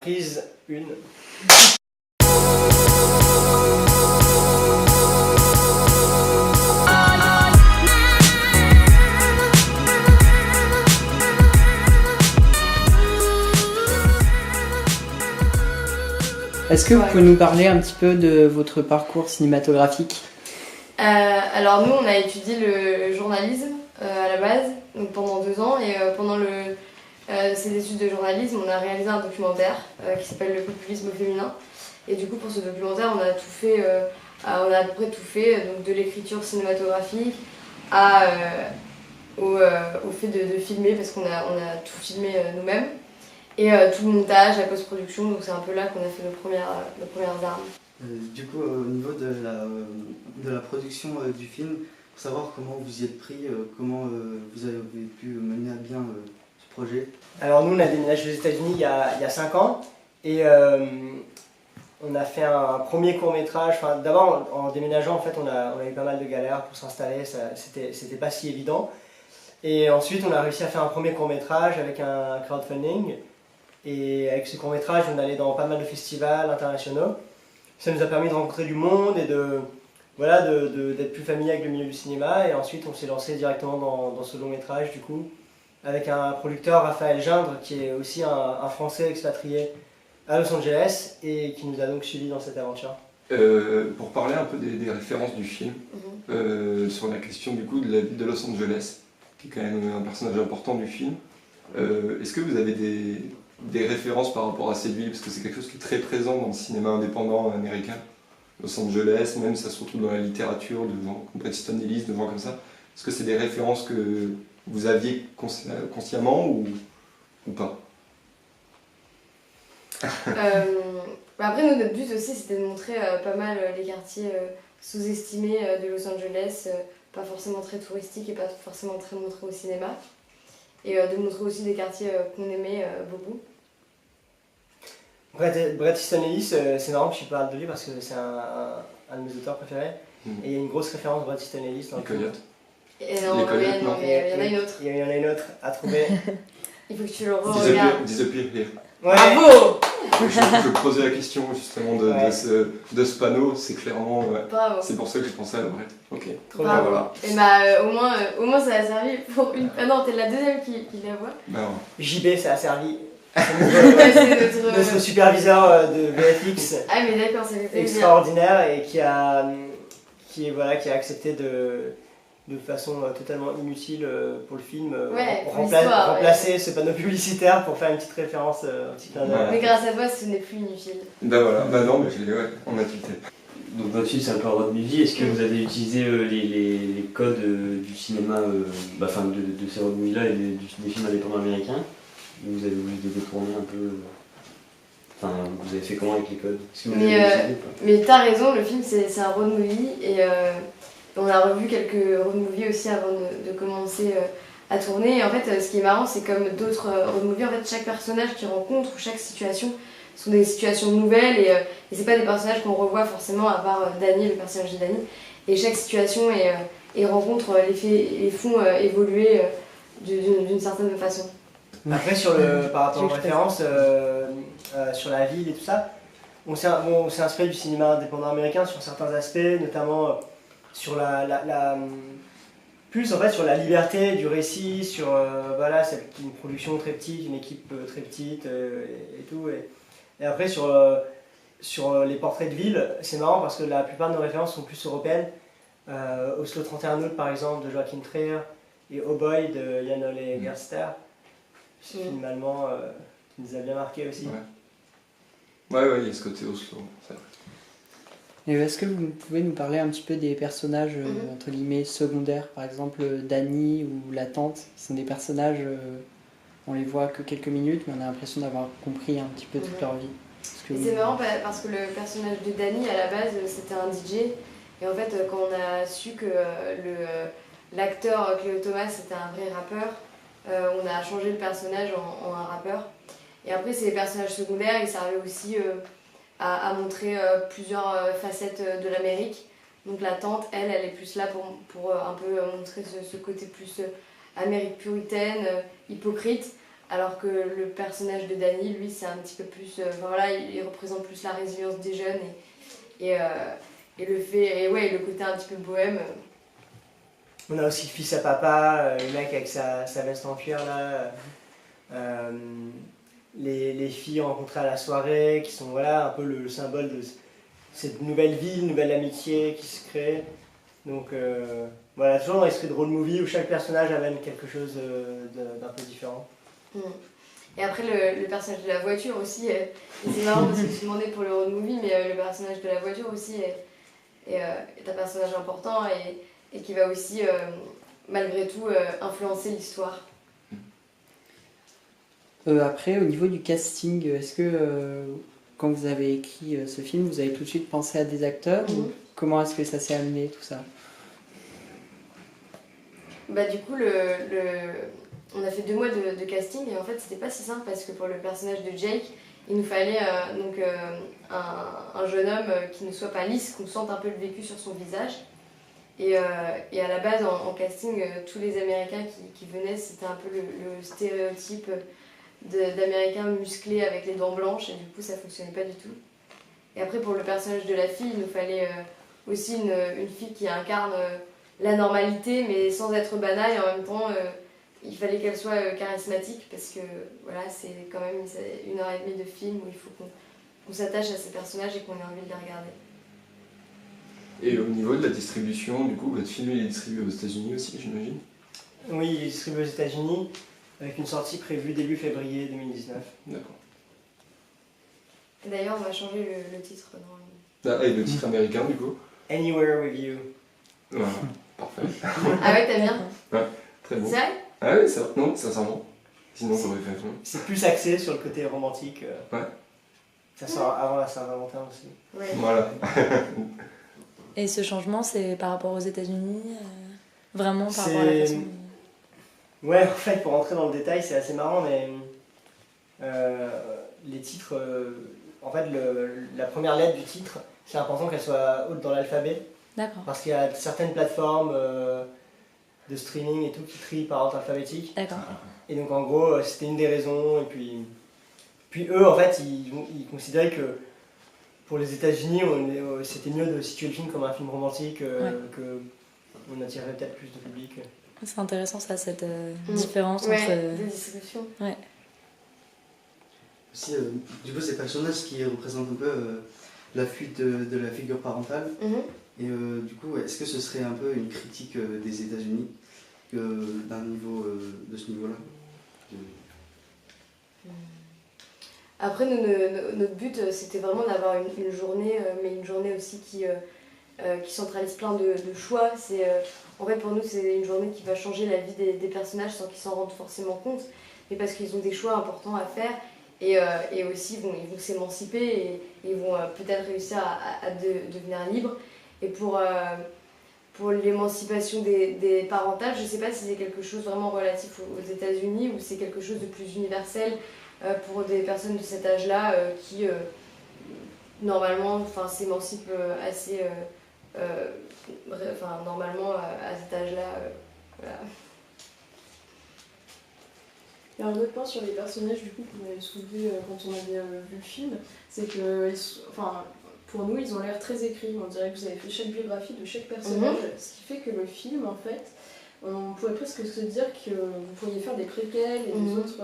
Prise 1. Est-ce que vous pouvez nous parler un petit peu de votre parcours cinématographique? Alors nous, on a étudié le journalisme à la base, donc pendant 2 ans, et pendant ces études de journalisme, on a réalisé un documentaire qui s'appelle Le populisme au féminin. Et du coup, pour ce documentaire, on a tout fait, on a à peu près tout fait, donc de l'écriture cinématographique au fait de filmer, parce qu'on a tout filmé nous-mêmes. Et tout le montage, la post-production, donc c'est un peu là qu'on a fait nos premières armes. Du coup, au niveau de la production du film, pour savoir comment vous y êtes pris, comment vous avez pu mener à bien ce projet. Alors nous, on a déménagé aux États-Unis il y a 5 ans et on a fait un premier court-métrage. Enfin, d'abord, en déménageant, en fait, on a eu pas mal de galères pour s'installer, c'était pas si évident. Et ensuite, on a réussi à faire un premier court-métrage avec un crowdfunding. Et avec ce court-métrage, on allait dans pas mal de festivals internationaux. Ça nous a permis de rencontrer du monde et d'être plus familier avec le milieu du cinéma. Et ensuite, on s'est lancé directement dans ce long-métrage, du coup, avec un producteur, Raphaël Gindre, qui est aussi un Français expatrié à Los Angeles et qui nous a donc suivis dans cette aventure. Pour parler un peu des références du film, sur la question du coup de la ville de Los Angeles, qui est quand même un personnage important du film, est-ce que vous avez des références par rapport à cette ville, parce que c'est quelque chose qui est très présent dans le cinéma indépendant américain, Los Angeles, même ça se retrouve dans la littérature, devant Bret Easton Ellis, devant comme ça. Est-ce que c'est des références que vous aviez consciemment ou pas? Après, nous, notre but aussi, c'était de montrer pas mal les quartiers sous-estimés de Los Angeles, pas forcément très touristiques et pas forcément très montrés au cinéma. Et de montrer aussi des quartiers qu'on aimait beaucoup. Bret Easton Ellis, c'est marrant que je parle de lui parce que c'est un de mes auteurs préférés. Et il y a une grosse référence Bret Easton Ellis dans le film. Et non, mais il y en a une autre. Il y en a une autre à trouver. Il faut que tu le re-regardes. Disappear Here. Ouais. Bravo! Je posais la question justement de ce panneau, c'est clairement... Bravo. C'est pour ça que je pensais à Bret. Ok. Trop bien, voilà. Et au moins ça a servi pour une... Ah non, t'es la deuxième qui la voit. Non. JB, ça a servi. C'est Notre superviseur de VFX. Ah mais d'accord, ça fait plaisir. Extraordinaire et qui a accepté de façon totalement inutile pour le film remplacer ce panneau publicitaire pour faire une petite référence un petit clin d'œil. Mais grâce à toi, ce n'est plus inutile. Bah voilà, bah non, mais on a tilté. Donc votre film c'est un peu un road movie, est-ce que vous avez utilisé les codes du cinéma, de ces road movies là et des films indépendants américains? Vous avez voulu les détourner un peu, vous avez fait comment avec les codes? Mais t'as raison, le film c'est un road movie et on a revu quelques road movies aussi avant de commencer à tourner. Et en fait, ce qui est marrant, c'est comme d'autres road movies, en fait, chaque personnage qu'ils rencontrent ou chaque situation sont des situations nouvelles et c'est pas des personnages qu'on revoit forcément à part Danny, le personnage de Danny. Et chaque situation et rencontre les font évoluer d'une certaine façon. Après, par rapport aux références sur la ville et tout ça, on s'est inspiré du cinéma indépendant américain sur certains aspects, notamment sur plus en fait sur la liberté du récit, sur c'est une production très petite, une équipe très petite et tout. Et après sur les portraits de ville, c'est marrant parce que la plupart de nos références sont plus européennes. Oslo 31 août par exemple de Joachim Trier et Oh Boy de Jan Ole Gerster. Ce film allemand qui nous a bien marqué aussi. Ouais, il y a ce côté Oslo. Et est-ce que vous pouvez nous parler un petit peu des personnages entre guillemets secondaires, par exemple Danny ou la tante, qui sont des personnages, on les voit que quelques minutes, mais on a l'impression d'avoir compris un petit peu toute leur vie. C'est marrant parce que le personnage de Danny à la base c'était un DJ et en fait quand on a su que l'acteur Cléo Thomas était un vrai rappeur, on a changé le personnage en un rappeur. Et après c'est les personnages secondaires, ils servaient aussi à montrer plusieurs facettes de l'Amérique. Donc la tante, elle est plus là pour un peu montrer ce côté plus Amérique puritaine, hypocrite. alors que le personnage de Danny, lui, c'est un petit peu plus... voilà, il représente plus la résilience des jeunes et le fait... Et ouais, le côté un petit peu bohème. On a aussi le fils à papa, le mec avec sa veste en cuir là. Les filles rencontrées à la soirée, qui sont voilà, un peu le symbole de cette nouvelle vie, nouvelle amitié qui se crée. Donc voilà, toujours dans l'esprit de road movie où chaque personnage amène quelque chose d'un peu différent. Et après le personnage de la voiture aussi, et c'est marrant parce que je demandais pour le road movie, mais le personnage de la voiture aussi est un personnage important et qui va aussi malgré tout influencer l'histoire. Après, au niveau du casting, est-ce que quand vous avez écrit ce film, vous avez tout de suite pensé à des acteurs ou comment est-ce que ça s'est amené tout ça? Bah du coup, on a fait 2 mois de casting et en fait c'était pas si simple parce que pour le personnage de Jake, il nous fallait un jeune homme qui ne soit pas lisse, qu'on sente un peu le vécu sur son visage. Et à la base, en casting, tous les Américains qui venaient, c'était un peu le stéréotype d'Américains musclés avec les dents blanches et du coup ça fonctionnait pas du tout. Et après pour le personnage de la fille, il nous fallait aussi une fille qui incarne la normalité mais sans être banale et en même temps il fallait qu'elle soit charismatique parce que voilà, c'est quand même 1h30 de film où il faut qu'on s'attache à ces personnages et qu'on ait envie de les regarder. Et au niveau de la distribution, du coup, votre film il est distribué aux États-Unis aussi, j'imagine? Oui, il est distribué aux États-Unis avec une sortie prévue début février 2019. D'accord. Et d'ailleurs, on va changer le titre dans Et le titre américain, du coup? Anywhere with you. Voilà, parfait. Ah ouais, t'aimes bien? Ouais, très bon. C'est vrai? Ah oui, non, sincèrement. Sinon, ça aurait fait un C'est plus axé sur le côté romantique. Ouais. Ça sort avant la Saint-Valentin aussi. Ouais. Voilà. Et ce changement, c'est par rapport aux États-Unis vraiment par rapport à la façon... Ouais, en fait, pour rentrer dans le détail, c'est assez marrant, mais les titres, en fait, la première lettre du titre, c'est important qu'elle soit haute dans l'alphabet. D'accord. Parce qu'il y a certaines plateformes de streaming et tout qui trient par ordre alphabétique. D'accord. Et donc, en gros, c'était une des raisons. Et puis eux, en fait, ils considéraient que pour les États-Unis, c'était mieux de situer le film comme un film romantique, qu'on attirerait peut-être plus de public. C'est intéressant ça, cette différence Ouais, entre... de distribution. Ouais. Aussi, du coup, ces personnages qui représentent un peu la fuite de la figure parentale. Et du coup, est-ce que ce serait un peu une critique des États-Unis d'un niveau de ce niveau-là? Après, notre but, c'était vraiment d'avoir une journée, mais une journée aussi qui centralise plein de choix. En fait, pour nous, c'est une journée qui va changer la vie des personnages sans qu'ils s'en rendent forcément compte, mais parce qu'ils ont des choix importants à faire et aussi ils vont s'émanciper et ils vont peut-être réussir à devenir libres. Et pour l'émancipation des parentales, je ne sais pas si c'est quelque chose vraiment relatif aux États-Unis ou c'est quelque chose de plus universel pour des personnes de cet âge-là qui, normalement, s'émancipent assez... normalement, à cet âge-là, voilà. Il y a un autre point sur les personnages du coup qu'on avait soulevé quand on avait vu le film, c'est que, pour nous, ils ont l'air très écrits. On dirait que vous avez fait chaque biographie de chaque personnage, ce qui fait que le film, en fait, on pourrait presque se dire que vous pourriez faire des préquels et des autres,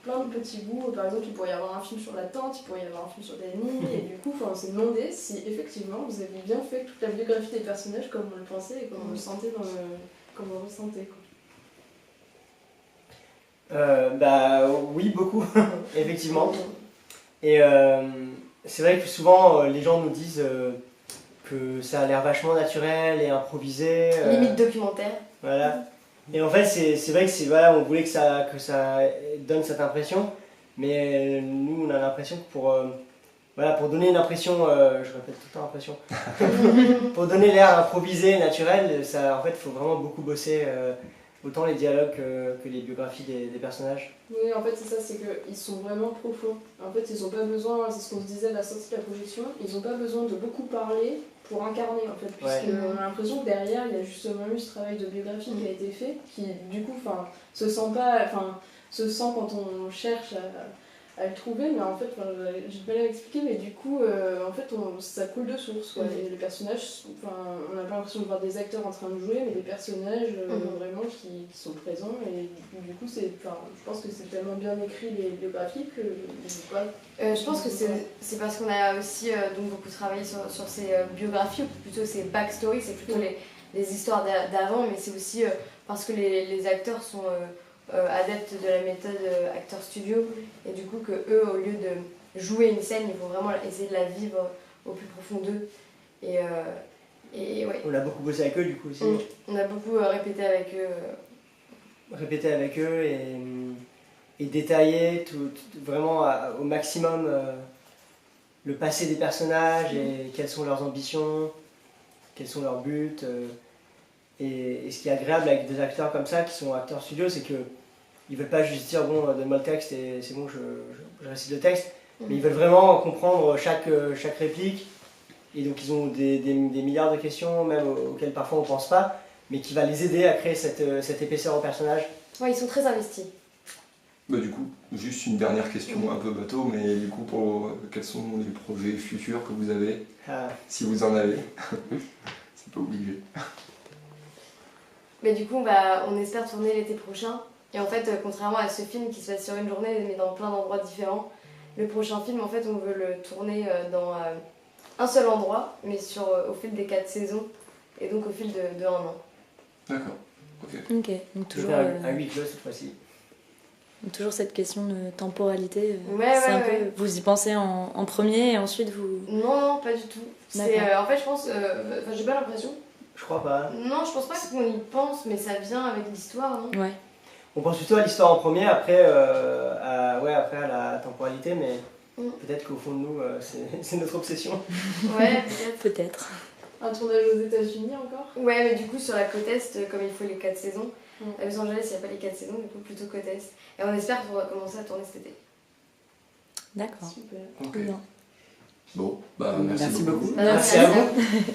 plein de petits bouts. Par exemple, il pourrait y avoir un film sur la tante, il pourrait y avoir un film sur Danny, et du coup, on s'est demandé si effectivement vous avez bien fait toute la biographie des personnages comme on le pensait et comme on le sentait comme on le ressentait, quoi. Oui, beaucoup, effectivement. Et c'est vrai que souvent les gens nous disent que ça a l'air vachement naturel et improvisé. Limite documentaire. Voilà. Et en fait, c'est vrai que on voulait que ça donne cette impression, mais nous on a l'impression que pour donner une impression, je répète tout le temps impression, pour donner l'air improvisé, naturel, en fait, il faut vraiment beaucoup bosser. Autant les dialogues que les biographies des personnages. Oui, en fait, c'est ça, c'est qu'ils sont vraiment profonds. En fait, ils n'ont pas besoin, c'est ce qu'on se disait à la sortie de la projection, ils n'ont pas besoin de beaucoup parler pour incarner, en fait, puisqu'on a l'impression que derrière, il y a justement eu ce travail de biographie qui a été fait, qui, du coup, se sent pas... se sent quand on cherche à le trouver, mais en fait, j'ai pas à expliquer, mais du coup, en fait, ça coule de source, quoi. Et les personnages, on n'a pas l'impression de voir des acteurs en train de jouer, mais des personnages vraiment qui sont présents, et du coup, je pense que c'est tellement bien écrit les biographies que je pense que c'est parce qu'on a aussi donc beaucoup travaillé sur ces biographies, ou plutôt ces backstories, c'est plutôt les histoires d'avant, mais c'est aussi parce que les acteurs sont adeptes de la méthode acteur studio, et du coup que eux, au lieu de jouer une scène, ils vont vraiment essayer de la vivre au plus profond d'eux. Et ouais. On a beaucoup bossé avec eux du coup aussi. On a beaucoup répété avec eux. Répéter avec eux et détailler vraiment au maximum le passé des personnages et quelles sont leurs ambitions, quels sont leurs buts. Et ce qui est agréable avec des acteurs comme ça, qui sont acteurs studio, c'est qu'ils ne veulent pas juste dire bon, donne-moi le texte et c'est bon, je récite le texte, mais ils veulent vraiment comprendre chaque réplique. Et donc ils ont des milliards de questions, même auxquelles parfois on ne pense pas, mais qui va les aider à créer cette épaisseur au personnage. Ouais, ils sont très investis. Bah, du coup, juste une dernière question un peu bateau, mais du coup, quels sont les projets futurs que vous avez, si vous en avez? C'est pas obligé. Mais du coup, on espère tourner l'été prochain. Et en fait, contrairement à ce film qui se passe sur une journée, mais dans plein d'endroits différents, le prochain film, en fait, on veut le tourner dans un seul endroit, mais au fil des 4 saisons, et donc au fil de 1 an. D'accord, ok. Ok, donc toujours... à 8 clos cette fois-ci. Toujours cette question de temporalité. Ouais. Vous y pensez en premier et ensuite vous... Non, pas du tout. En fait, je pense... j'ai pas l'impression. Je crois pas. Non, je pense pas qu'on y pense, mais ça vient avec l'histoire, non? Ouais. On pense plutôt à l'histoire en premier, après à la temporalité, mais peut-être qu'au fond de nous, c'est notre obsession. Ouais, peut-être. Un tournage aux États-Unis encore? Ouais, mais du coup, sur la côte Est, comme il faut les 4 saisons, à Los Angeles, il n'y a pas les 4 saisons, du coup, plutôt côte Est. Et on espère pouvoir commencer à tourner cet été. D'accord. Super. Ok. Bon, merci beaucoup. Merci à vous.